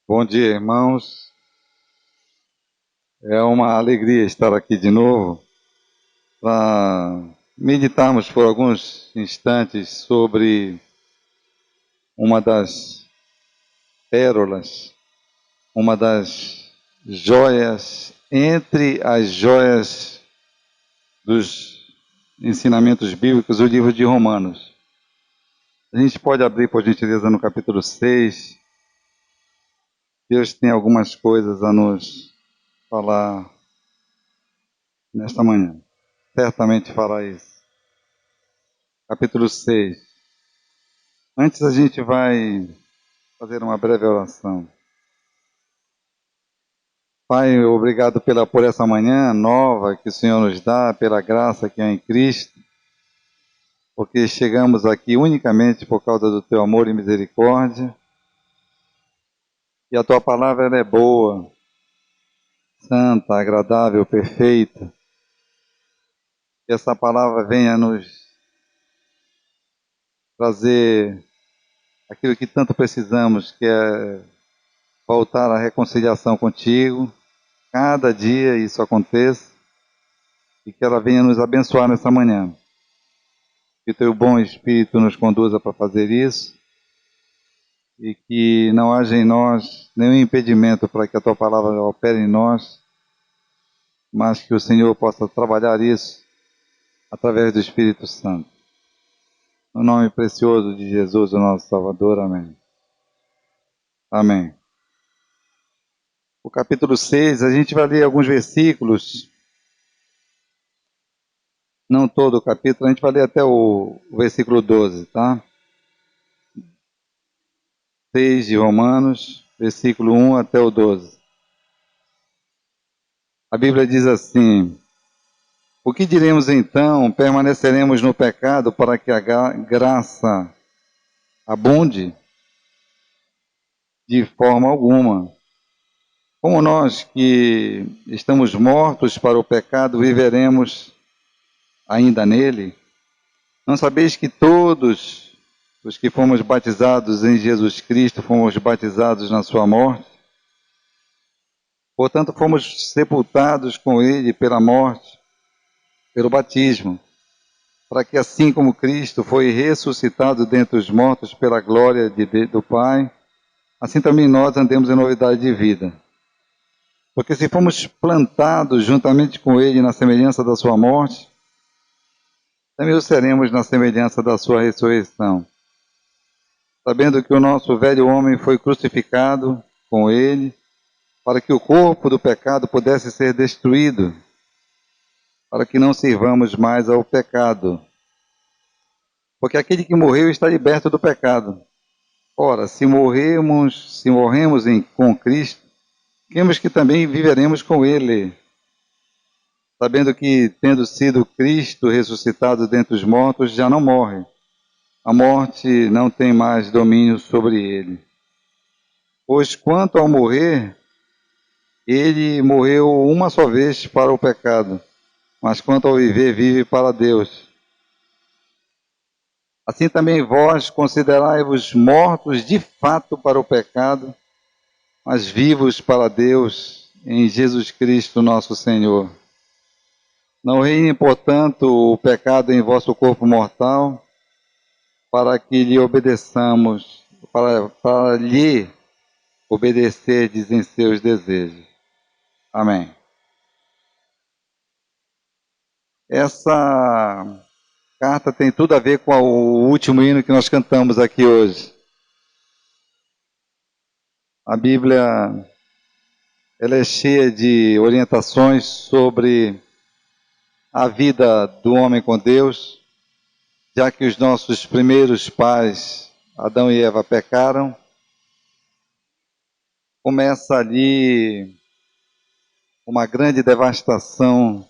Bom dia, irmãos. É uma alegria estar aqui de novo para meditarmos por alguns instantes sobre uma das pérolas, uma das joias entre as joias dos ensinamentos bíblicos, o livro de Romanos. A gente pode abrir, por gentileza, no capítulo 6. Deus tem algumas coisas a nos falar nesta manhã. Certamente fará isso. Capítulo 6. Antes a gente vai fazer uma breve oração. Pai, obrigado por essa manhã nova que o Senhor nos dá, pela graça que é em Cristo, porque chegamos aqui unicamente por causa do Teu amor e misericórdia, e a Tua palavra ela é boa, santa, agradável, perfeita. Que essa palavra venha nos trazer aquilo que tanto precisamos, que é voltar à reconciliação contigo. Cada dia isso aconteça e que ela venha nos abençoar nessa manhã. Que teu bom Espírito nos conduza para fazer isso e que não haja em nós nenhum impedimento para que a tua palavra opere em nós, mas que o Senhor possa trabalhar isso através do Espírito Santo. No nome precioso de Jesus, o nosso Salvador. Amém. Amém. O capítulo 6, a gente vai ler alguns versículos, não todo o capítulo, a gente vai ler até o versículo 12, tá? 6 de Romanos, versículo 1 até o 12. A Bíblia diz assim: o que diremos então? Permaneceremos no pecado para que a graça abunde? De forma alguma. Como nós que estamos mortos para o pecado, viveremos ainda nele? Não sabeis que todos os que fomos batizados em Jesus Cristo, fomos batizados na sua morte? Portanto, fomos sepultados com ele pela morte, pelo batismo, para que assim como Cristo foi ressuscitado dentre os mortos pela glória do Pai, assim também nós andemos em novidade de vida. Porque se fomos plantados juntamente com ele na semelhança da sua morte, também o seremos na semelhança da sua ressurreição. Sabendo que o nosso velho homem foi crucificado com ele, para que o corpo do pecado pudesse ser destruído, para que não sirvamos mais ao pecado. Porque aquele que morreu está liberto do pecado. Ora, se morremos com Cristo, cremos que também viveremos com Ele, sabendo que, tendo sido Cristo ressuscitado dentre os mortos, já não morre. A morte não tem mais domínio sobre ele. Pois quanto ao morrer, ele morreu uma só vez para o pecado, mas quanto ao viver, vive para Deus. Assim também vós considerai-vos mortos de fato para o pecado, mas vivos para Deus em Jesus Cristo nosso Senhor. Não reine, portanto, o pecado em vosso corpo mortal, para que lhe obedeçamos, para lhe obedecerdes em seus desejos. Amém. Essa carta tem tudo a ver com o último hino que nós cantamos aqui hoje. A Bíblia ela é cheia de orientações sobre a vida do homem com Deus, já que os nossos primeiros pais, Adão e Eva, pecaram. Começa ali uma grande devastação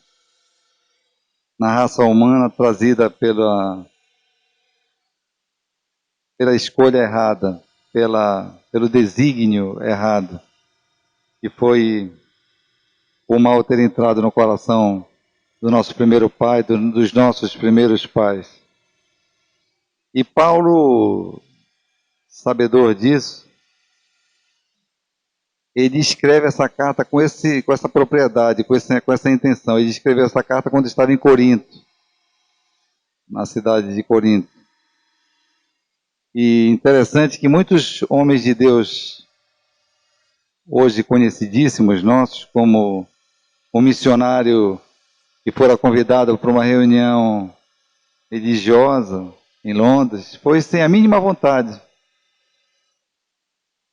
na raça humana trazida pela escolha errada, pelo desígnio errado, que foi o mal ter entrado no coração do nosso primeiro pai, dos nossos primeiros pais. E Paulo, sabedor disso, ele escreve essa carta com essa propriedade, com essa intenção. Ele escreveu essa carta quando estava em Corinto, na cidade de Corinto. E interessante que muitos homens de Deus, hoje conhecidíssimos nossos, como um missionário que fora convidado para uma reunião religiosa em Londres, foi sem a mínima vontade.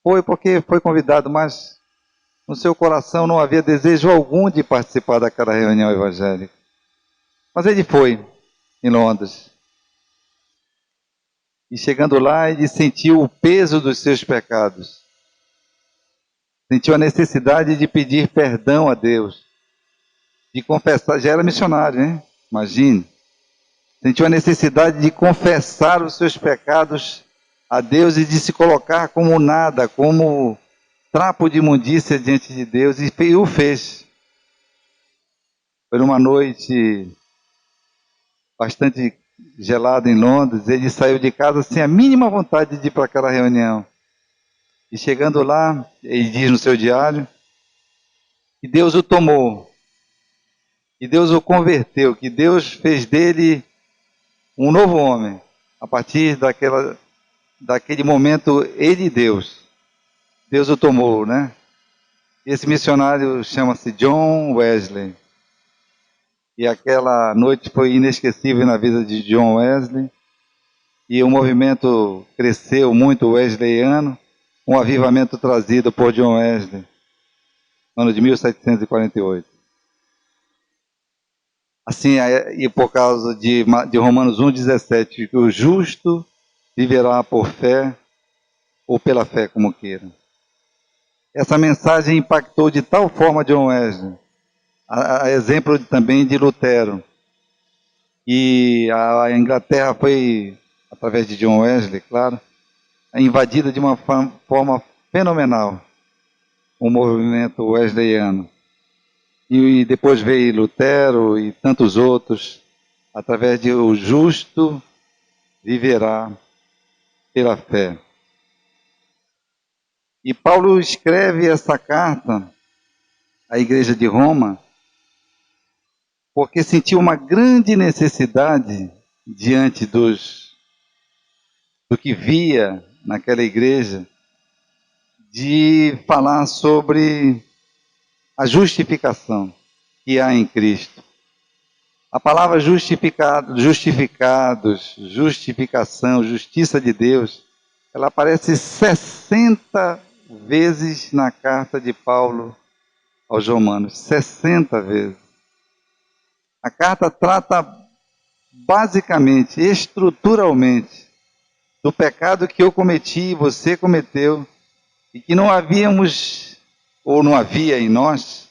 Foi porque foi convidado, mas no seu coração não havia desejo algum de participar daquela reunião evangélica. Mas ele foi em Londres. E chegando lá, ele sentiu o peso dos seus pecados. Sentiu a necessidade de pedir perdão a Deus. De confessar, já era missionário, né? Imagine. Sentiu a necessidade de confessar os seus pecados a Deus e de se colocar como nada, como trapo de imundícia diante de Deus, e o fez. Foi uma noite bastante gelada em Londres, ele saiu de casa sem a mínima vontade de ir para aquela reunião. E chegando lá, ele diz no seu diário, que Deus o tomou, que Deus o converteu, que Deus fez dele um novo homem. A partir daquele momento, ele e Deus o tomou, né? Esse missionário chama-se John Wesley. E aquela noite foi inesquecível na vida de John Wesley. E o movimento cresceu muito wesleyano, um avivamento trazido por John Wesley, no ano de 1748. Assim, e por causa de Romanos 1,17, que o justo viverá por fé, ou pela fé, como queira. Essa mensagem impactou de tal forma John Wesley, a exemplo também de Lutero. E a Inglaterra foi, através de John Wesley, claro, invadida de uma forma fenomenal, o movimento wesleyano. E depois veio Lutero e tantos outros, através de o justo viverá pela fé. E Paulo escreve essa carta à igreja de Roma, porque sentiu uma grande necessidade diante do que via naquela igreja, de falar sobre a justificação que há em Cristo. A palavra justificados, justificação, justiça de Deus, ela aparece 60 vezes na carta de Paulo aos Romanos. 60 vezes. A carta trata basicamente, estruturalmente, do pecado que eu cometi e você cometeu, e que não havíamos, ou não havia em nós,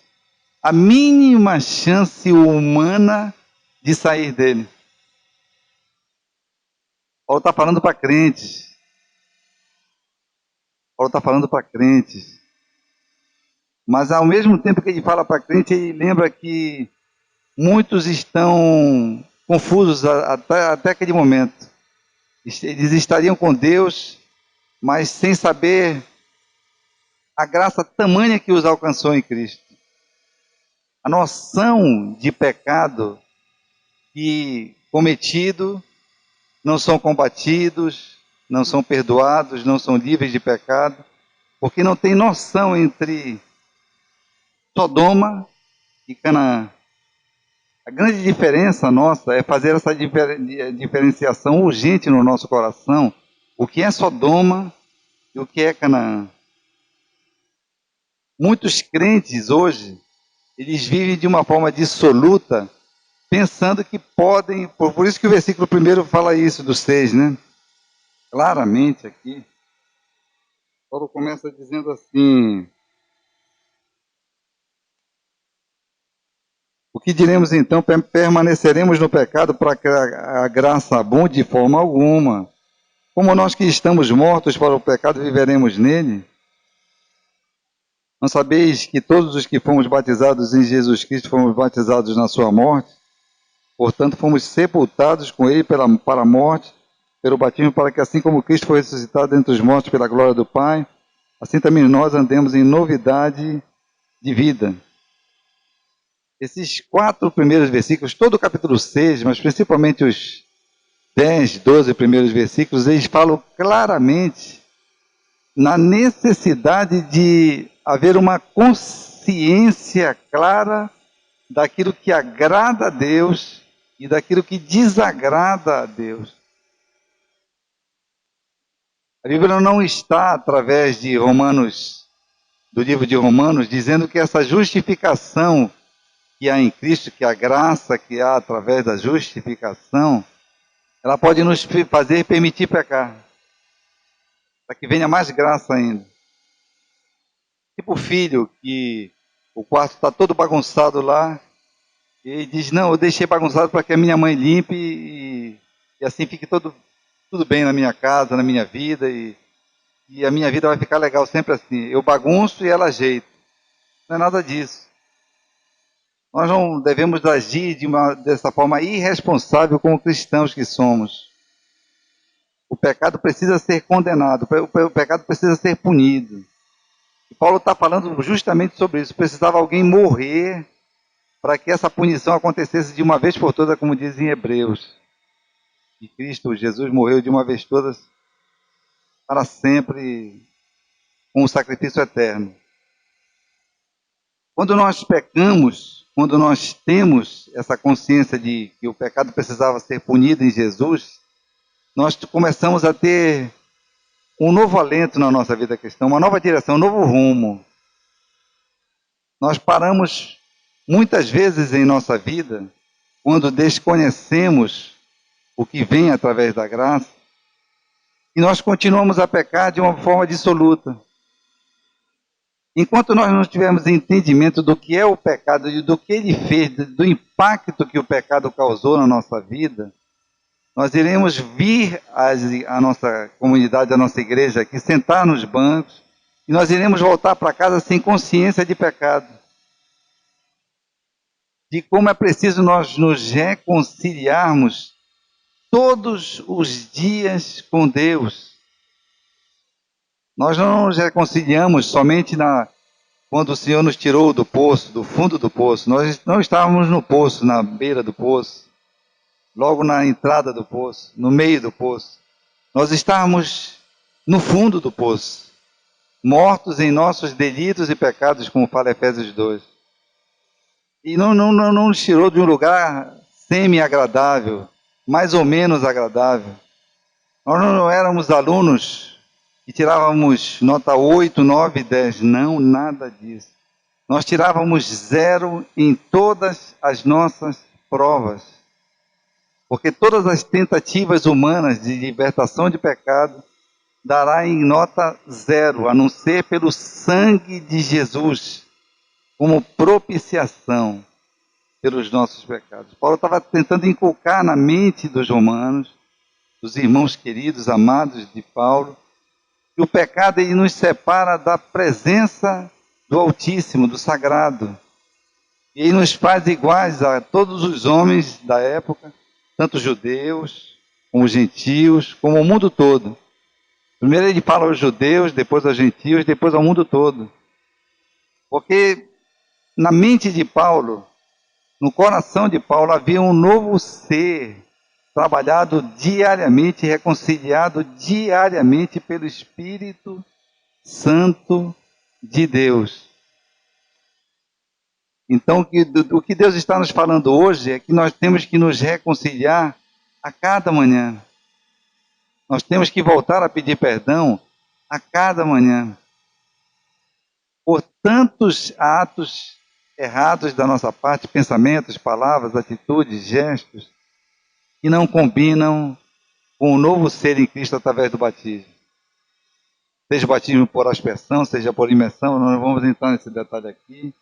a mínima chance humana de sair dele. Paulo está falando para crentes. Paulo está falando para crentes. Mas ao mesmo tempo que ele fala para crentes, ele lembra que muitos estão confusos até aquele momento. Eles estariam com Deus, mas sem saber a graça tamanha que os alcançou em Cristo. A noção de pecado que cometido não são combatidos, não são perdoados, não são livres de pecado, porque não tem noção entre Sodoma e Canaã. A grande diferença nossa é fazer essa diferenciação urgente no nosso coração, o que é Sodoma e o que é Canaã. Muitos crentes hoje, eles vivem de uma forma dissoluta, pensando que podem, por isso que o versículo 1 fala isso, do 6, né? Claramente aqui. Paulo começa dizendo assim: o que diremos então? Permaneceremos no pecado para que a graça abunde de forma alguma? Como nós que estamos mortos para o pecado, viveremos nele? Não sabeis que todos os que fomos batizados em Jesus Cristo fomos batizados na sua morte? Portanto, fomos sepultados com ele para a morte, pelo batismo, para que assim como Cristo foi ressuscitado dentre os mortos pela glória do Pai, assim também nós andemos em novidade de vida. Esses 4 primeiros versículos, todo o capítulo 6, mas principalmente os 10, 12 primeiros versículos, eles falam claramente na necessidade de haver uma consciência clara daquilo que agrada a Deus e daquilo que desagrada a Deus. A Bíblia não está, através de Romanos, do livro de Romanos, dizendo que essa justificação que há em Cristo, que a graça que há através da justificação, ela pode nos fazer permitir pecar, para que venha mais graça ainda. Tipo o filho, que o quarto está todo bagunçado lá, e ele diz, não, eu deixei bagunçado para que a minha mãe limpe e assim fique tudo bem na minha casa, na minha vida, e a minha vida vai ficar legal sempre assim. Eu bagunço e ela ajeita. Não é nada disso. Nós não devemos agir dessa forma irresponsável como cristãos que somos. O pecado precisa ser condenado, o pecado precisa ser punido. E Paulo está falando justamente sobre isso. Precisava alguém morrer para que essa punição acontecesse de uma vez por todas, como diz em Hebreus. E Cristo, Jesus, morreu de uma vez todas para sempre, com um sacrifício eterno. Quando nós pecamos, quando nós temos essa consciência de que o pecado precisava ser punido em Jesus, nós começamos a ter um novo alento na nossa vida cristã, uma nova direção, um novo rumo. Nós paramos muitas vezes em nossa vida, quando desconhecemos o que vem através da graça, e nós continuamos a pecar de uma forma dissoluta. Enquanto nós não tivermos entendimento do que é o pecado e do que ele fez, do impacto que o pecado causou na nossa vida, nós iremos vir à nossa comunidade, à nossa igreja aqui, sentar nos bancos, e nós iremos voltar para casa sem consciência de pecado. De como é preciso nós nos reconciliarmos todos os dias com Deus. Nós não nos reconciliamos somente quando o Senhor nos tirou do poço, do fundo do poço. Nós não estávamos no poço, na beira do poço, logo na entrada do poço, no meio do poço. Nós estávamos no fundo do poço, mortos em nossos delitos e pecados, como fala Efésios 2. E não nos tirou de um lugar semi-agradável, mais ou menos agradável. Nós não éramos alunos que tirávamos nota 8, 9, 10. Não, nada disso. Nós tirávamos 0 em todas as nossas provas. Porque todas as tentativas humanas de libertação de pecado dará em nota 0, a não ser pelo sangue de Jesus, como propiciação pelos nossos pecados. Paulo estava tentando inculcar na mente dos romanos, dos irmãos queridos, amados de Paulo, que o pecado ele nos separa da presença do Altíssimo, do Sagrado. E ele nos faz iguais a todos os homens da época, tanto judeus, como gentios, como o mundo todo. Primeiro ele fala aos judeus, depois aos gentios, depois ao mundo todo. Porque na mente de Paulo, no coração de Paulo, havia um novo ser, trabalhado diariamente, reconciliado diariamente pelo Espírito Santo de Deus. Então, o que Deus está nos falando hoje é que nós temos que nos reconciliar a cada manhã. Nós temos que voltar a pedir perdão a cada manhã. Por tantos atos errados da nossa parte, pensamentos, palavras, atitudes, gestos, que não combinam com o novo ser em Cristo através do batismo. Seja o batismo por aspersão, seja por imersão, nós não vamos entrar nesse detalhe aqui.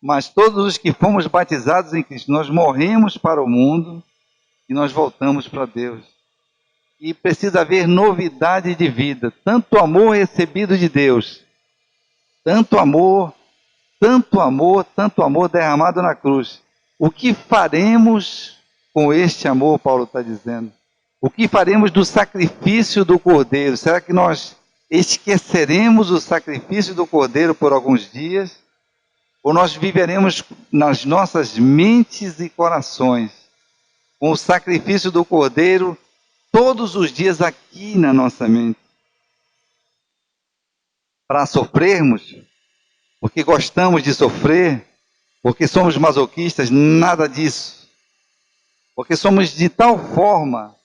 Mas todos os que fomos batizados em Cristo, nós morremos para o mundo e nós voltamos para Deus. E precisa haver novidade de vida, tanto amor recebido de Deus, tanto amor derramado na cruz. O que faremos com este amor, Paulo está dizendo? O que faremos do sacrifício do Cordeiro? Será que nós esqueceremos o sacrifício do Cordeiro por alguns dias, ou nós viveremos nas nossas mentes e corações com o sacrifício do Cordeiro todos os dias aqui na nossa mente, para sofrermos, porque gostamos de sofrer, porque somos masoquistas, nada disso. Porque somos de tal forma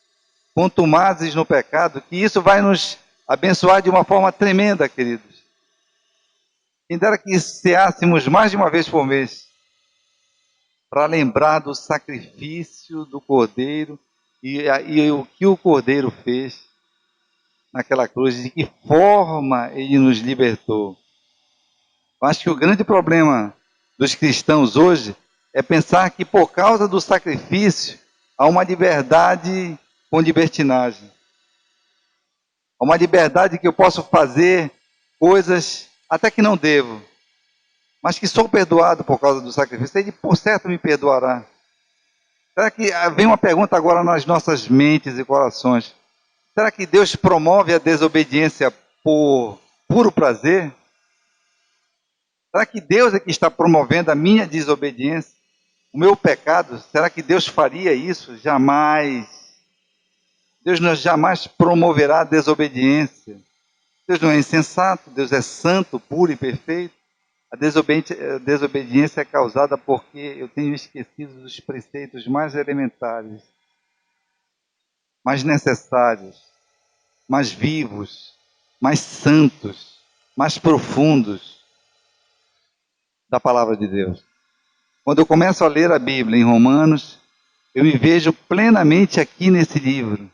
contumazes no pecado, que isso vai nos abençoar de uma forma tremenda, queridos. Quem dera que ceássemos mais de uma vez por mês, para lembrar do sacrifício do Cordeiro e o que o Cordeiro fez naquela cruz, de que forma ele nos libertou. Eu acho que o grande problema dos cristãos hoje é pensar que por causa do sacrifício há uma liberdade com libertinagem. Há uma liberdade que eu posso fazer coisas até que não devo, mas que sou perdoado por causa do sacrifício. Ele, por certo, me perdoará. Será que vem uma pergunta agora nas nossas mentes e corações? Será que Deus promove a desobediência por puro prazer? Será que Deus é que está promovendo a minha desobediência? O meu pecado? Será que Deus faria isso? Jamais. Deus não jamais promoverá a desobediência. Deus não é insensato, Deus é santo, puro e perfeito. A desobediência é causada porque eu tenho esquecido dos preceitos mais elementares, mais necessários, mais vivos, mais santos, mais profundos da palavra de Deus. Quando eu começo a ler a Bíblia em Romanos, eu me vejo plenamente aqui nesse livro.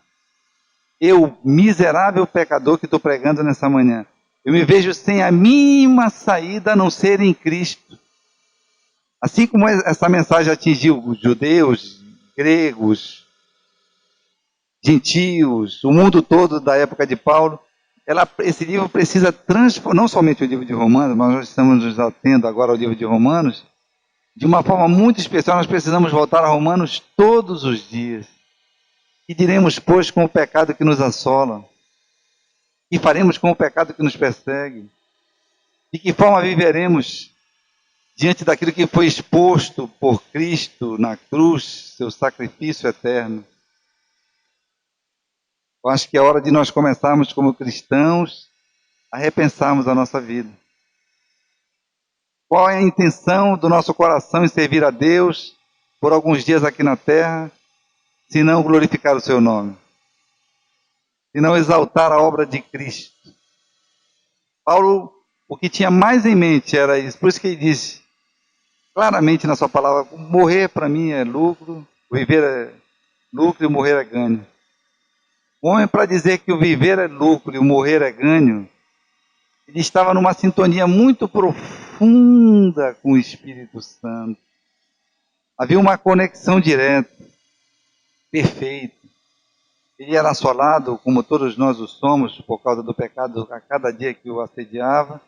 Eu, miserável pecador que estou pregando nessa manhã, eu me vejo sem a mínima saída a não ser em Cristo. Assim como essa mensagem atingiu os judeus, gregos, gentios, o mundo todo da época de Paulo, esse livro precisa transformar, não somente o livro de Romanos, mas nós estamos nos atendo agora ao livro de Romanos, de uma forma muito especial. Nós precisamos voltar a Romanos todos os dias. E diremos, pois, com o pecado que nos assola? E faremos com o pecado que nos persegue? De que forma viveremos diante daquilo que foi exposto por Cristo na cruz, seu sacrifício eterno? Eu acho que é hora de nós começarmos como cristãos a repensarmos a nossa vida. Qual é a intenção do nosso coração em servir a Deus por alguns dias aqui na terra, se não glorificar o seu nome, se não exaltar a obra de Cristo? Paulo, o que tinha mais em mente era isso, por isso que ele disse claramente na sua palavra: morrer para mim é lucro, viver é lucro e morrer é ganho. O homem, para dizer que o viver é lucro e o morrer é ganho, ele estava numa sintonia muito profunda com o Espírito Santo. Havia uma conexão direta, perfeita. Ele era assolado, como todos nós o somos, por causa do pecado a cada dia que o assediava,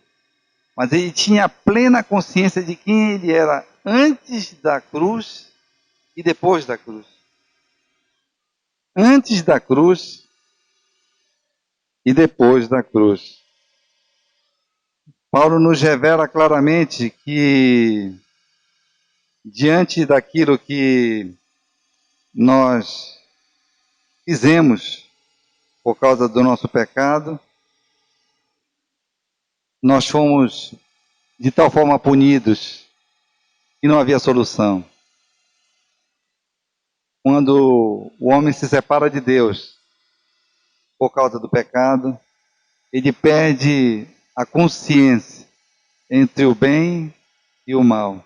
mas ele tinha plena consciência de quem ele era antes da cruz e depois da cruz. Antes da cruz e depois da cruz. Paulo nos revela claramente que, diante daquilo que nós fizemos por causa do nosso pecado, nós fomos de tal forma punidos que não havia solução. Quando o homem se separa de Deus por causa do pecado, ele perde a consciência entre o bem e o mal.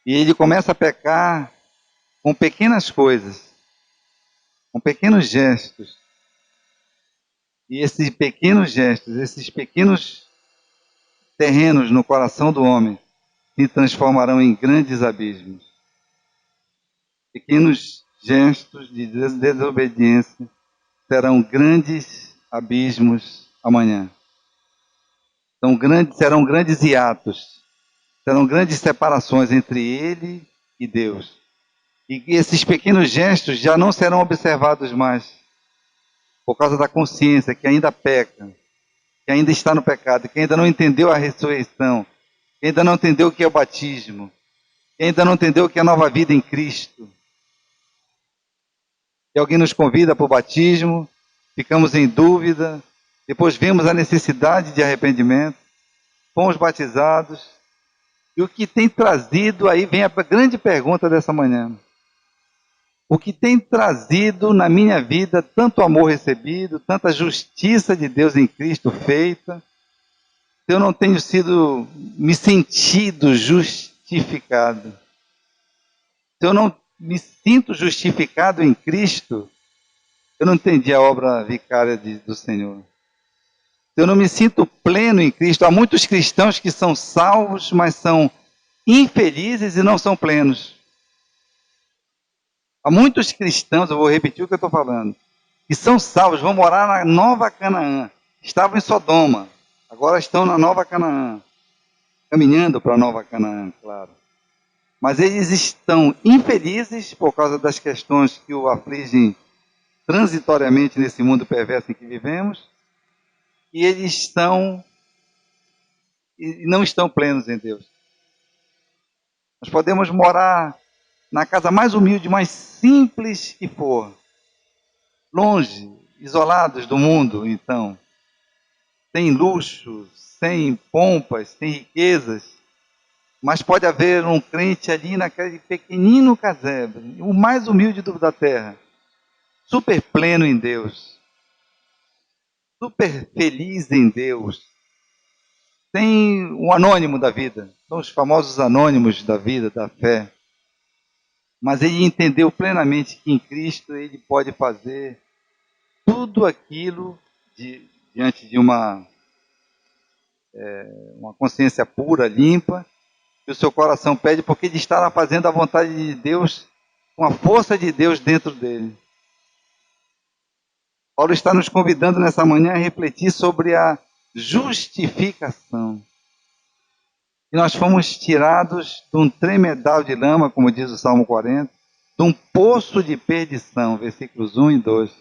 E ele começa a pecar com pequenas coisas, com pequenos gestos. E esses pequenos gestos, esses pequenos terrenos no coração do homem se transformarão em grandes abismos. Pequenos gestos de desobediência serão grandes abismos amanhã. Serão grandes hiatos, serão grandes separações entre ele e Deus. E esses pequenos gestos já não serão observados mais, por causa da consciência que ainda peca, que ainda está no pecado, que ainda não entendeu a ressurreição, que ainda não entendeu o que é o batismo, que ainda não entendeu o que é a nova vida em Cristo. E alguém nos convida para o batismo, ficamos em dúvida, depois vemos a necessidade de arrependimento, fomos batizados, e o que tem trazido, aí vem a grande pergunta dessa manhã, o que tem trazido na minha vida tanto amor recebido, tanta justiça de Deus em Cristo feita, se eu não tenho me sentido justificado, se eu não me sinto justificado em Cristo, eu não entendi a obra vicária do Senhor. Se eu não me sinto pleno em Cristo, há muitos cristãos que são salvos, mas são infelizes e não são plenos. Há muitos cristãos, eu vou repetir o que eu estou falando, que são salvos, vão morar na Nova Canaã. Estavam em Sodoma, agora estão na Nova Canaã, caminhando para a Nova Canaã, claro. Mas eles estão infelizes por causa das questões que o afligem transitoriamente nesse mundo perverso em que vivemos, e eles não estão plenos em Deus. Nós podemos morar na casa mais humilde, mais simples que for, longe, isolados do mundo, então, sem luxo, sem pompas, sem riquezas, mas pode haver um crente ali naquele pequenino casebre, o mais humilde da terra, super pleno em Deus, super feliz em Deus. Tem um anônimo da vida, são os famosos anônimos da vida, da fé. Mas ele entendeu plenamente que em Cristo ele pode fazer tudo aquilo diante de uma consciência pura, limpa, que o seu coração pede, porque ele está fazendo a vontade de Deus, com a força de Deus dentro dele. Paulo está nos convidando nessa manhã a refletir sobre a justificação. E nós fomos tirados de um tremedal de lama, como diz o Salmo 40, de um poço de perdição, versículos 1 e 2.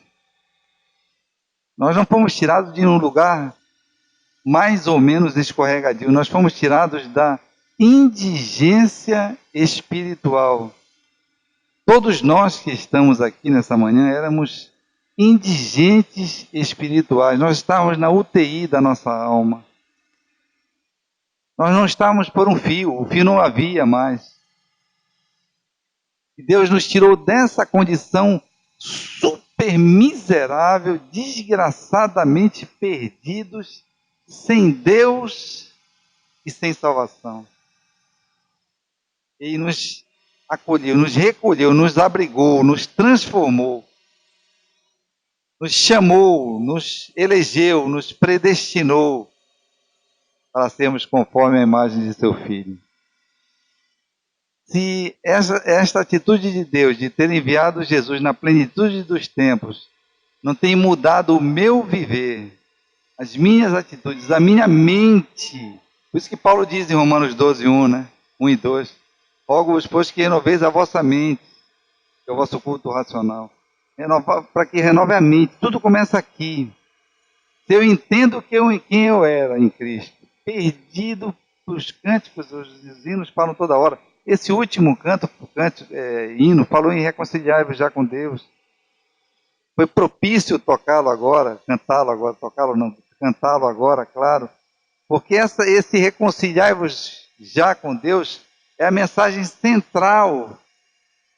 Nós não fomos tirados de um lugar mais ou menos escorregadio, nós fomos tirados da indigência espiritual. Todos nós que estamos aqui nessa manhã éramos indigentes espirituais, nós estávamos na UTI da nossa alma. Nós não estávamos por um fio, o fio não havia mais. E Deus nos tirou dessa condição super miserável, desgraçadamente perdidos, sem Deus e sem salvação. Ele nos acolheu, nos recolheu, nos abrigou, nos transformou, nos chamou, nos elegeu, nos predestinou para sermos conforme a imagem de seu Filho. Se esta atitude de Deus, de ter enviado Jesus na plenitude dos tempos, não tem mudado o meu viver, as minhas atitudes, a minha mente, por isso que Paulo diz em Romanos 12, 1, né? 1 e 2, rogo-vos, pois, que renoveis a vossa mente, que é o vosso culto racional, para que renove a mente, tudo começa aqui. Se eu entendo quem eu era em Cristo, perdido, os cânticos, os hinos falam toda hora. Esse último hino falou em reconciliar-vos já com Deus. Foi propício tocá-lo agora, cantá-lo agora, tocá-lo não, cantá-lo agora, claro. Porque esse reconciliar-vos já com Deus é a mensagem central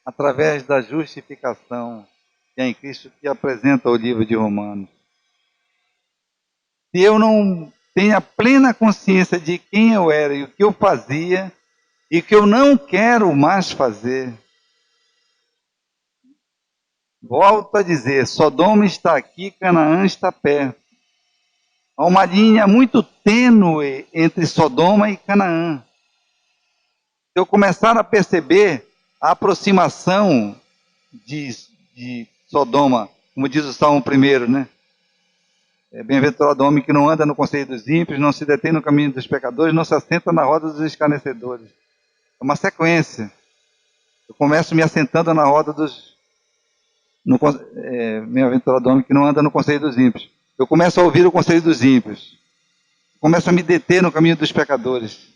através da justificação que é em Cristo, que apresenta o livro de Romanos. Se eu não tenho a plena consciência de quem eu era e o que eu fazia e que eu não quero mais fazer, volto a dizer, Sodoma está aqui, Canaã está perto. Há uma linha muito tênue entre Sodoma e Canaã. Se eu começar a perceber a aproximação de Sodoma, como diz o Salmo 1, né? Bem-aventurado o homem que não anda no conselho dos ímpios, não se detém no caminho dos pecadores, não se assenta na roda dos escarnecedores. É uma sequência. Eu começo me assentando na roda bem-aventurado o homem que não anda no conselho dos ímpios. Eu começo a ouvir o conselho dos ímpios. começo a me deter no caminho dos pecadores.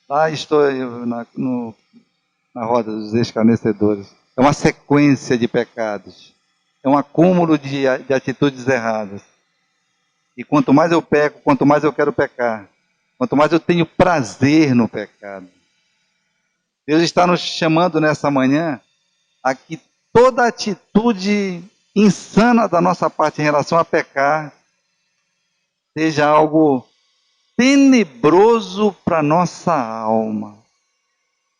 Lá estou eu na roda dos escarnecedores. É uma sequência de pecados. É um acúmulo de atitudes erradas. E quanto mais eu peco, quanto mais eu quero pecar. Quanto mais eu tenho prazer no pecado. Deus está nos chamando nessa manhã a que toda atitude insana da nossa parte em relação a pecar seja algo tenebroso para nossa alma.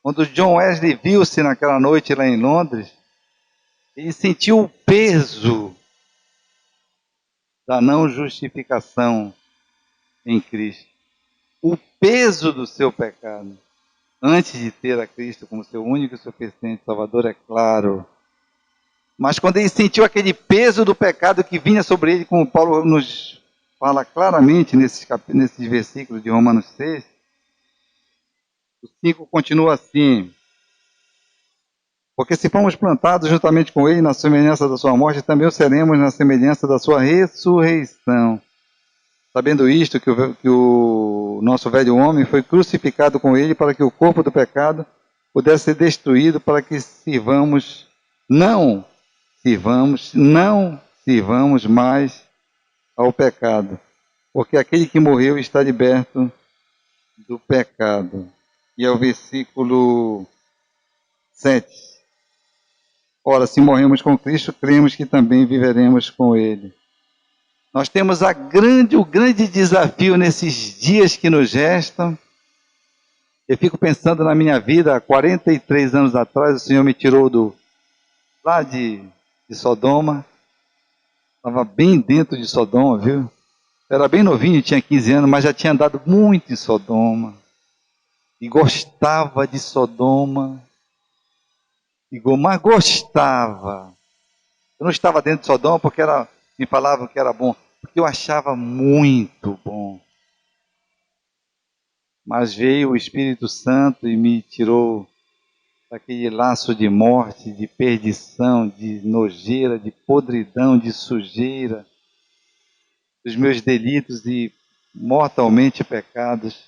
Quando John Wesley viu-se naquela noite lá em Londres, ele sentiu o peso da não justificação em Cristo. O peso do seu pecado. Antes de ter a Cristo como seu único e suficiente Salvador, é claro. Mas quando ele sentiu aquele peso do pecado que vinha sobre ele, como Paulo nos fala claramente nesses versículos de Romanos 6, o 5 continua assim: porque se fomos plantados juntamente com ele na semelhança da sua morte, também o seremos na semelhança da sua ressurreição. Sabendo isto, que o nosso velho homem foi crucificado com ele para que o corpo do pecado pudesse ser destruído, para que não sirvamos mais ao pecado. Porque aquele que morreu está liberto do pecado. E é o versículo 7. Ora, se morremos com Cristo, cremos que também viveremos com Ele. Nós temos o grande desafio nesses dias que nos restam. Eu fico pensando na minha vida, há 43 anos atrás, o Senhor me tirou lá de Sodoma. Estava bem dentro de Sodoma, viu? Era bem novinho, tinha 15 anos, mas já tinha andado muito em Sodoma. E gostava de Sodoma. Mas gostava. Eu não estava dentro de Sodoma porque me falavam que era bom, porque eu achava muito bom. Mas veio o Espírito Santo e me tirou daquele laço de morte, de perdição, de nojeira, de podridão, de sujeira, dos meus delitos e mortalmente pecados,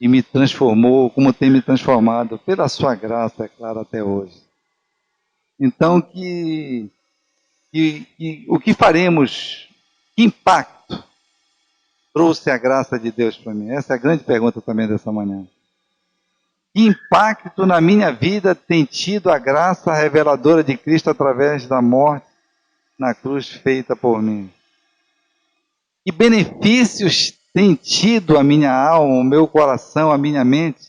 e me transformou como tem me transformado, pela sua graça, é claro, até hoje. Então, o que faremos? Que impacto trouxe a graça de Deus para mim? Essa é a grande pergunta também dessa manhã. Que impacto na minha vida tem tido a graça reveladora de Cristo através da morte na cruz feita por mim? Que benefícios tem tido a minha alma, o meu coração, a minha mente,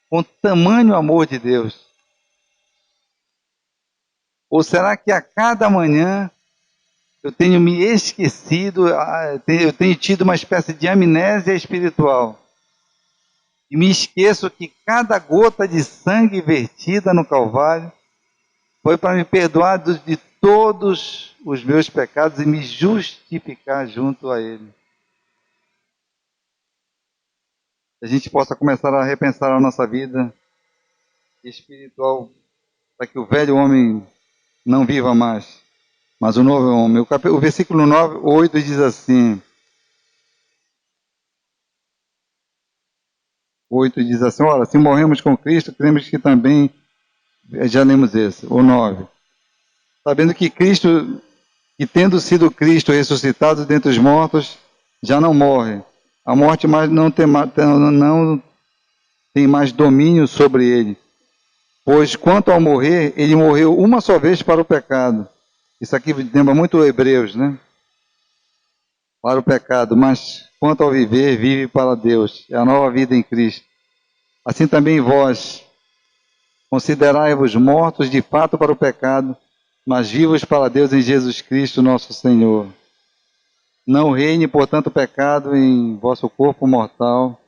com tamanho amor de Deus? Ou será que a cada manhã eu tenho me esquecido, eu tenho tido uma espécie de amnésia espiritual? E me esqueço que cada gota de sangue vertida no Calvário foi para me perdoar de todos os meus pecados e me justificar junto a Ele. Que a gente possa começar a repensar a nossa vida espiritual, para que o velho homem não viva mais, mas o novo homem. O versículo 8 diz assim: 8 diz assim: ora, se morremos com Cristo, cremos que também, já lemos esse, o 9. Sabendo que Cristo, que tendo sido Cristo ressuscitado dentre os mortos, já não morre. A morte mais não tem mais domínio sobre ele. Pois quanto ao morrer, ele morreu uma só vez para o pecado. Isso aqui lembra muito Hebreus, né? Para o pecado. Mas quanto ao viver, vive para Deus. É a nova vida em Cristo. Assim também vós, considerai-vos mortos de fato para o pecado, mas vivos para Deus em Jesus Cristo, nosso Senhor. Não reine, portanto, o pecado em vosso corpo mortal,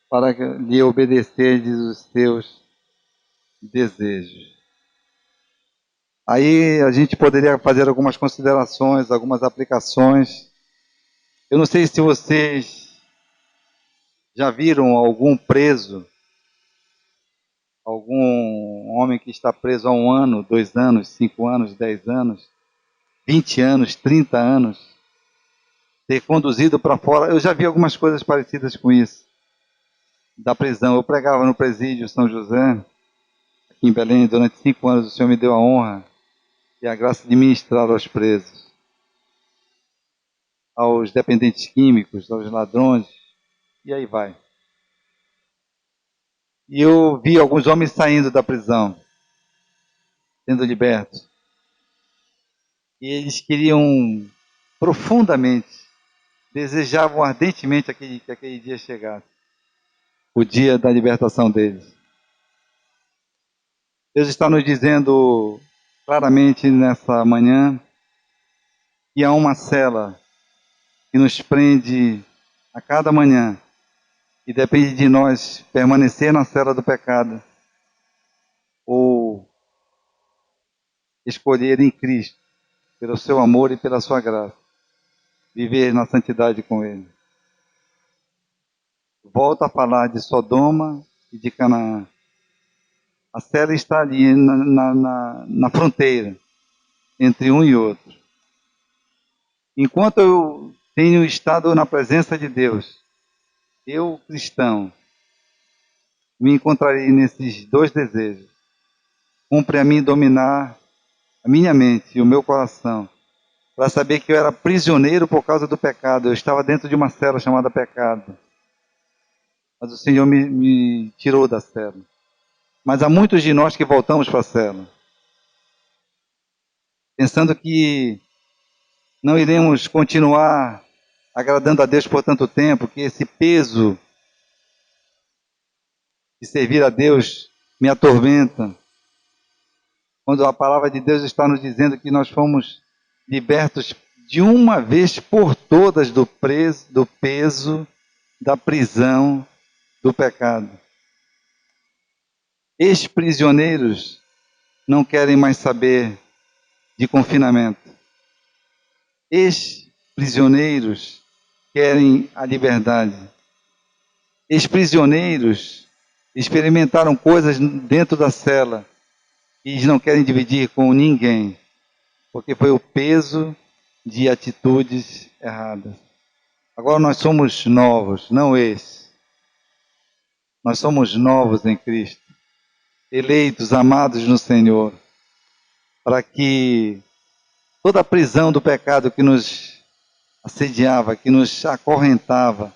para lhe obedecerdes os seus desejos. Aí a gente poderia fazer algumas considerações, algumas aplicações. Eu não sei se vocês já viram algum preso, algum homem que está preso há 1 ano, 2 anos, 5 anos, 10 anos, 20 anos, 30 anos, ser conduzido para fora. Eu já vi algumas coisas parecidas com isso, da prisão. Eu pregava no presídio São José, aqui em Belém, durante 5 anos. O Senhor me deu a honra e a graça de ministrar aos presos, aos dependentes químicos, aos ladrões, e aí vai. E eu vi alguns homens saindo da prisão, sendo libertos. E eles queriam profundamente, desejavam ardentemente que aquele dia chegasse, o dia da libertação deles. Deus está nos dizendo claramente nessa manhã que há uma cela que nos prende a cada manhã, e depende de nós permanecer na cela do pecado ou escolher em Cristo, pelo seu amor e pela sua graça, viver na santidade com Ele. Volto a falar de Sodoma e de Canaã. A cela está ali na fronteira entre um e outro. Enquanto eu tenho estado na presença de Deus, eu, cristão, me encontrarei nesses dois desejos. Cumpre a mim dominar a minha mente e o meu coração, para saber que eu era prisioneiro por causa do pecado. Eu estava dentro de uma cela chamada pecado. Mas o Senhor me tirou da cela. Mas há muitos de nós que voltamos para a cela, pensando que não iremos continuar agradando a Deus por tanto tempo, que esse peso de servir a Deus me atormenta. Quando a palavra de Deus está nos dizendo que nós fomos libertos de uma vez por todas do peso da prisão do pecado. Ex-prisioneiros não querem mais saber de confinamento. Ex-prisioneiros querem a liberdade. Ex-prisioneiros experimentaram coisas dentro da cela e eles não querem dividir com ninguém, porque foi o peso de atitudes erradas. Agora nós somos novos, não ex. Nós somos novos em Cristo, eleitos, amados no Senhor, para que toda a prisão do pecado que nos assediava, que nos acorrentava,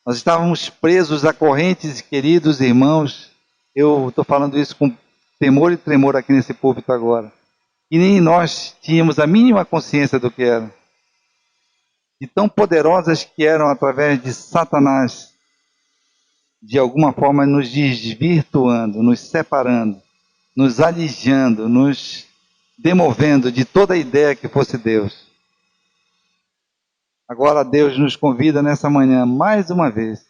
nós estávamos presos a correntes, queridos irmãos. Eu estou falando isso com temor e tremor aqui nesse púlpito agora. E nem nós tínhamos a mínima consciência do que era. De tão poderosas que eram através de Satanás, de alguma forma nos desvirtuando, nos separando, nos alijando, nos demovendo de toda a ideia que fosse Deus. Agora Deus nos convida nessa manhã, mais uma vez,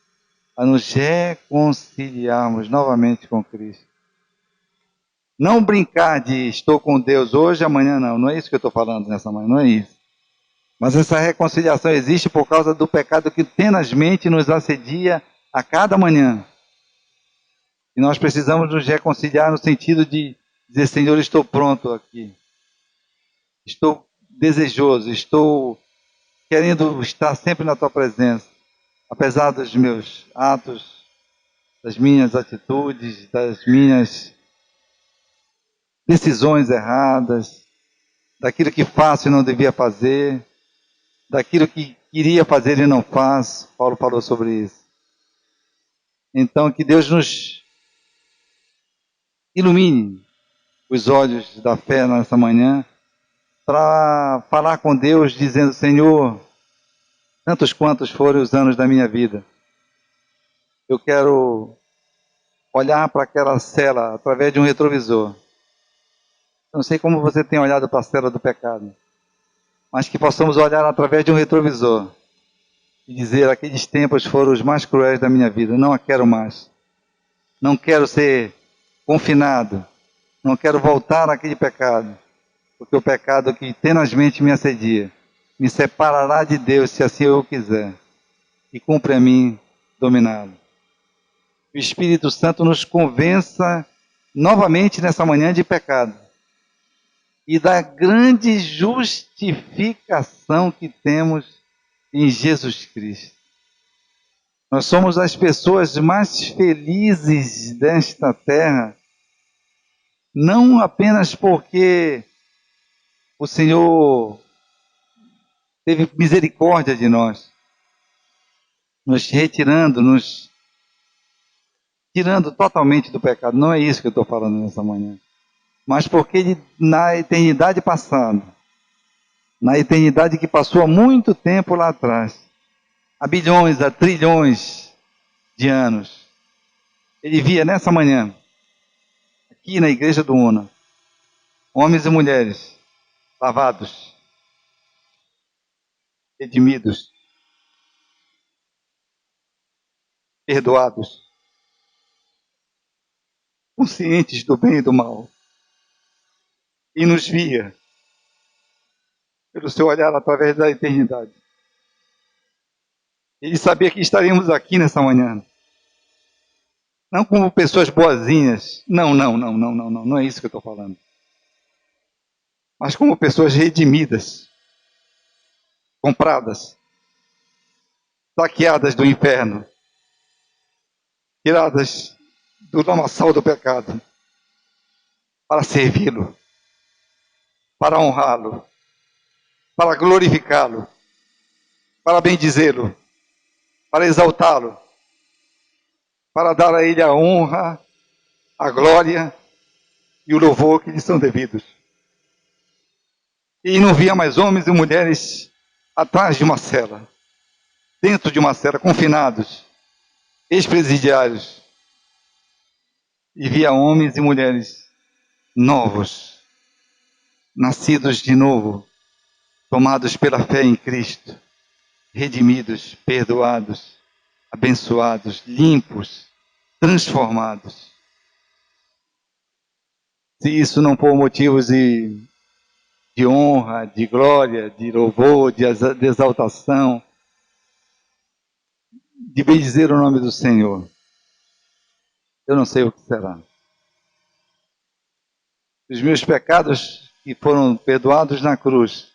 a nos reconciliarmos novamente com Cristo. Não brincar de estou com Deus hoje, amanhã não. Não é isso que eu estou falando nessa manhã, não é isso. Mas essa reconciliação existe por causa do pecado que tenazmente nos assedia a cada manhã. E nós precisamos nos reconciliar no sentido de dizer, Senhor, estou pronto aqui. Estou desejoso, estou querendo estar sempre na Tua presença. Apesar dos meus atos, das minhas atitudes, das minhas decisões erradas, daquilo que faço e não devia fazer, daquilo que queria fazer e não faz. Paulo falou sobre isso. Então, que Deus nos ilumine os olhos da fé nessa manhã, para falar com Deus, dizendo, Senhor, tantos quantos forem os anos da minha vida, eu quero olhar para aquela cela através de um retrovisor. Eu não sei como você tem olhado para a cela do pecado, mas que possamos olhar através de um retrovisor e dizer, aqueles tempos foram os mais cruéis da minha vida, não a quero mais. Não quero ser confinado, não quero voltar àquele pecado, porque o pecado que tenazmente me assedia me separará de Deus se assim eu quiser, e cumpre a mim dominá-lo. O Espírito Santo nos convença novamente nessa manhã de pecado e da grande justificação que temos em Jesus Cristo. Nós somos as pessoas mais felizes desta terra, não apenas porque o Senhor teve misericórdia de nós, nos retirando, nos tirando totalmente do pecado. Não é isso que eu estou falando nessa manhã. Mas porque na eternidade passada, na eternidade que passou há muito tempo lá atrás, há bilhões, há trilhões de anos, ele via nessa manhã, aqui na igreja do Una, homens e mulheres lavados, redimidos, perdoados, conscientes do bem e do mal, e nos via pelo seu olhar através da eternidade. Ele sabia que estaríamos aqui nessa manhã, não como pessoas boazinhas, não é isso que eu estou falando, mas como pessoas redimidas, compradas, saqueadas do inferno, tiradas do lamaçal do pecado, para servi-lo, para honrá-lo, para glorificá-lo, para bendizê-lo, para exaltá-lo, para dar a ele a honra, a glória e o louvor que lhe são devidos. E não via mais homens e mulheres atrás de uma cela, dentro de uma cela, confinados, ex-presidiários, e via homens e mulheres novos, nascidos de novo, tomados pela fé em Cristo, redimidos, perdoados, abençoados, limpos, transformados. Se isso não for motivo de honra, de glória, de louvor, de exaltação, de bendizer o nome do Senhor, eu não sei o que será. Os meus pecados que foram perdoados na cruz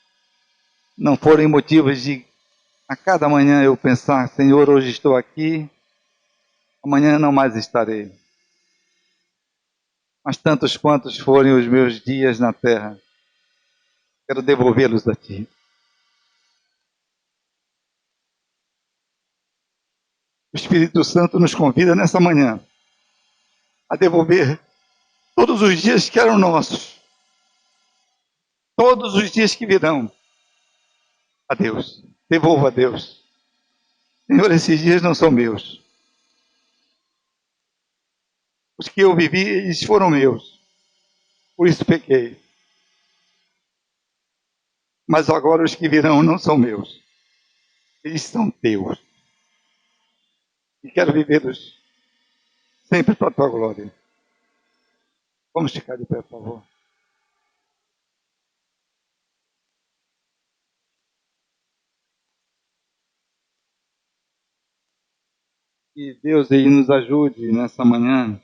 não forem motivos de a cada manhã eu pensar, Senhor, hoje estou aqui, amanhã não mais estarei. Mas tantos quantos forem os meus dias na terra, quero devolvê-los a Ti. O Espírito Santo nos convida nessa manhã a devolver todos os dias que eram nossos, todos os dias que virão, a Deus. Devolva a Deus. Senhor, esses dias não são meus. Os que eu vivi, eles foram meus. Por isso pequei. Mas agora os que virão não são meus. Eles são teus. E quero vivê-los sempre para a tua glória. Vamos ficar de pé, por favor. Que Deus ele nos ajude nessa manhã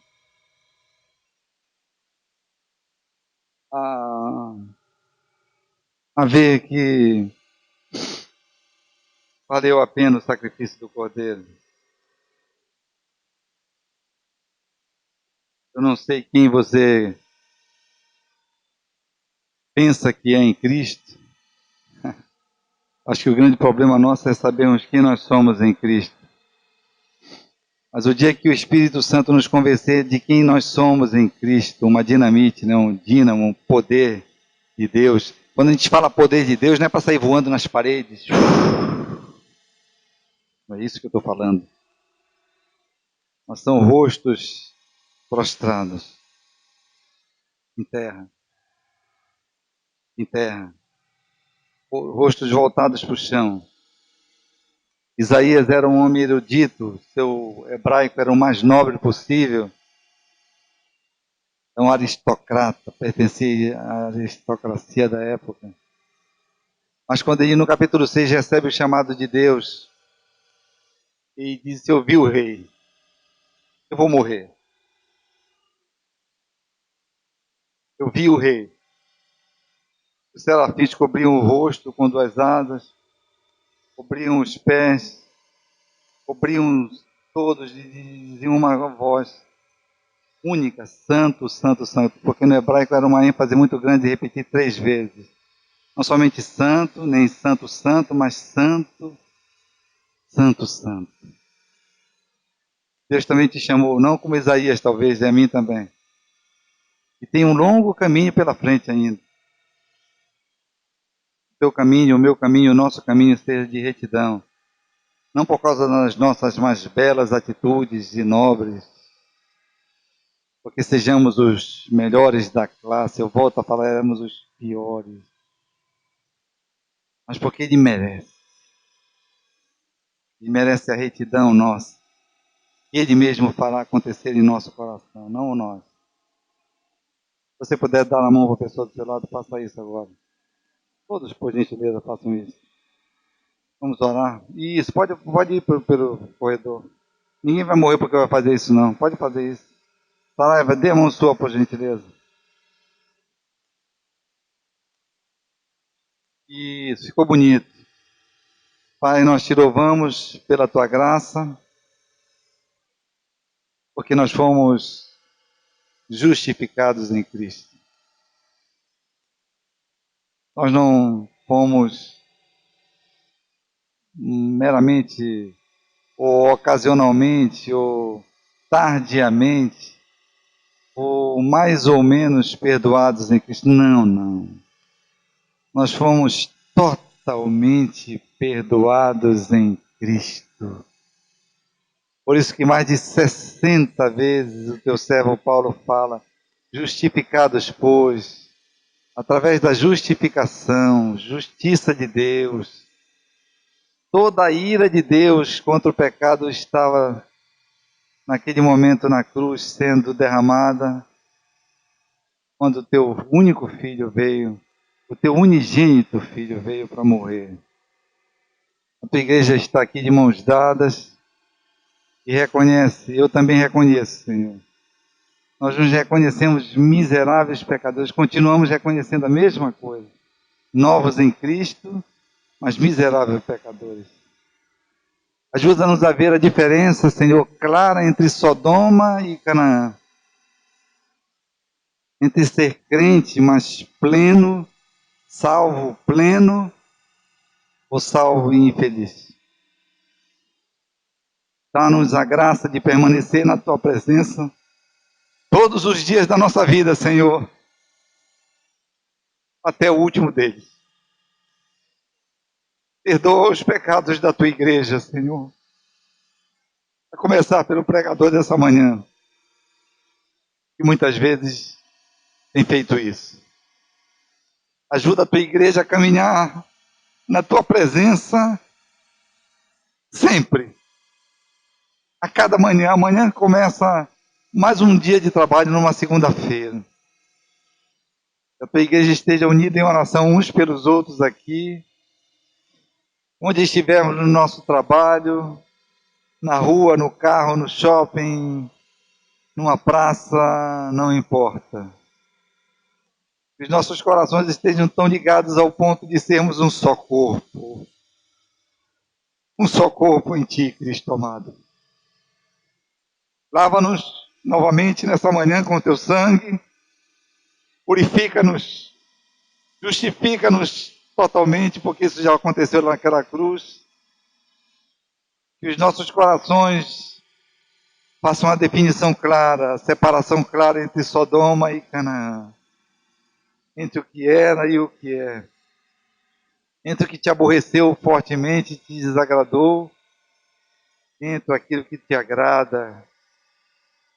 a, a ver que valeu a pena o sacrifício do Cordeiro. Eu não sei quem você pensa que é em Cristo. Acho que o grande problema nosso é sabermos quem nós somos em Cristo. Mas o dia que o Espírito Santo nos convencer de quem nós somos em Cristo, uma dinamite, né? Um dínamo, um poder de Deus. Quando a gente fala poder de Deus, não é para sair voando nas paredes. Não é isso que eu estou falando. Mas são rostos prostrados em terra, em terra. Rostos voltados para o chão. Isaías era um homem erudito, seu hebraico era o mais nobre possível. É um aristocrata, pertencia à aristocracia da época. Mas quando ele, no capítulo 6, recebe o chamado de Deus, e diz, eu vi o rei, eu vou morrer. Eu vi o rei. Os serafins cobriam o rosto com duas asas, cobriam os pés, cobriam todos e diziam uma voz única, santo, santo, santo, porque no hebraico era uma ênfase muito grande de repetir 3 vezes. Não somente santo, nem santo, santo, mas santo, santo, santo. Deus também te chamou, não como Isaías talvez, e a mim também. E tem um longo caminho pela frente ainda. O teu caminho, o meu caminho, o nosso caminho seja de retidão. Não por causa das nossas mais belas atitudes e nobres, porque sejamos os melhores da classe, eu volto a falar, éramos os piores. Mas porque Ele merece. Ele merece a retidão nossa. Ele mesmo fará acontecer em nosso coração, não nós. Se você puder dar a mão para a pessoa do seu lado, faça isso agora. Todos, por gentileza, façam isso. Vamos orar. Isso, pode ir pelo corredor. Ninguém vai morrer porque vai fazer isso, não. Pode fazer isso. Saraiva, dê a mão sua, por gentileza. Isso, ficou bonito. Pai, nós te louvamos pela tua graça, porque nós fomos justificados em Cristo. Nós não fomos meramente ou ocasionalmente ou tardiamente ou mais ou menos perdoados em Cristo. Não, não. Nós fomos totalmente perdoados em Cristo. Por isso que mais de 60 vezes o teu servo Paulo fala, justificados, pois, através da justificação, justiça de Deus, toda a ira de Deus contra o pecado estava naquele momento na cruz sendo derramada, quando o teu único filho veio, o teu unigênito filho veio para morrer. A tua igreja está aqui de mãos dadas e reconhece, eu também reconheço, Senhor. Nós nos reconhecemos miseráveis pecadores, continuamos reconhecendo a mesma coisa. Novos em Cristo, mas miseráveis pecadores. Ajuda-nos a ver a diferença, Senhor, clara entre Sodoma e Canaã. Entre ser crente, mas pleno, salvo pleno, ou salvo e infeliz. Dá-nos a graça de permanecer na Tua presença todos os dias da nossa vida, Senhor, até o último deles. Perdoa os pecados da Tua igreja, Senhor. A começar pelo pregador dessa manhã, que muitas vezes tem feito isso. Ajuda a Tua igreja a caminhar na Tua presença sempre. A cada manhã, amanhã começa mais um dia de trabalho numa segunda-feira. Que a Tua igreja esteja unida em oração uns pelos outros aqui, onde estivermos no nosso trabalho, na rua, no carro, no shopping, numa praça, não importa. Que os nossos corações estejam tão ligados ao ponto de sermos um só corpo. Um só corpo em Ti, Cristo amado. Lava-nos novamente nessa manhã com o Teu sangue. Purifica-nos. Justifica-nos totalmente, porque isso já aconteceu naquela cruz. Que os nossos corações façam uma definição clara, a separação clara entre Sodoma e Canaã. Entre o que era e o que é. Entre o que te aborreceu fortemente, te desagradou, entre aquilo que te agrada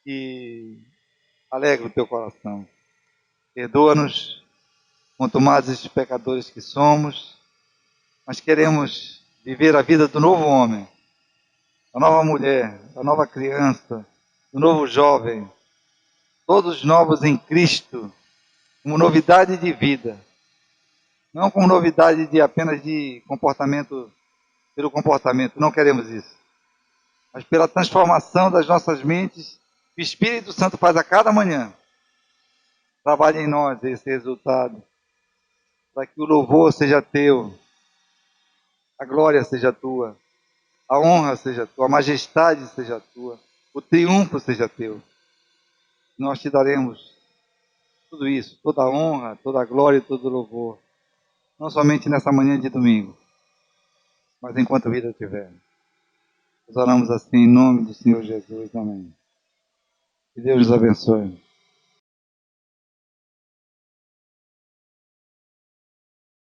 e alegra o teu coração. Perdoa-nos, contumazes pecadores que somos, mas queremos viver a vida do novo homem, da nova mulher, da nova criança, do novo jovem, todos novos em Cristo, como novidade de vida, não como novidade de apenas de comportamento, pelo comportamento, não queremos isso, mas pela transformação das nossas mentes, que o Espírito Santo faz a cada manhã. Trabalhe em nós esse resultado, para que o louvor seja teu, a glória seja tua, a honra seja tua, a majestade seja tua, o triunfo seja teu. Nós te daremos tudo isso, toda a honra, toda a glória e todo o louvor, não somente nessa manhã de domingo, mas enquanto a vida tiver. Nós oramos assim em nome do Senhor Jesus. Amém. Que Deus nos abençoe.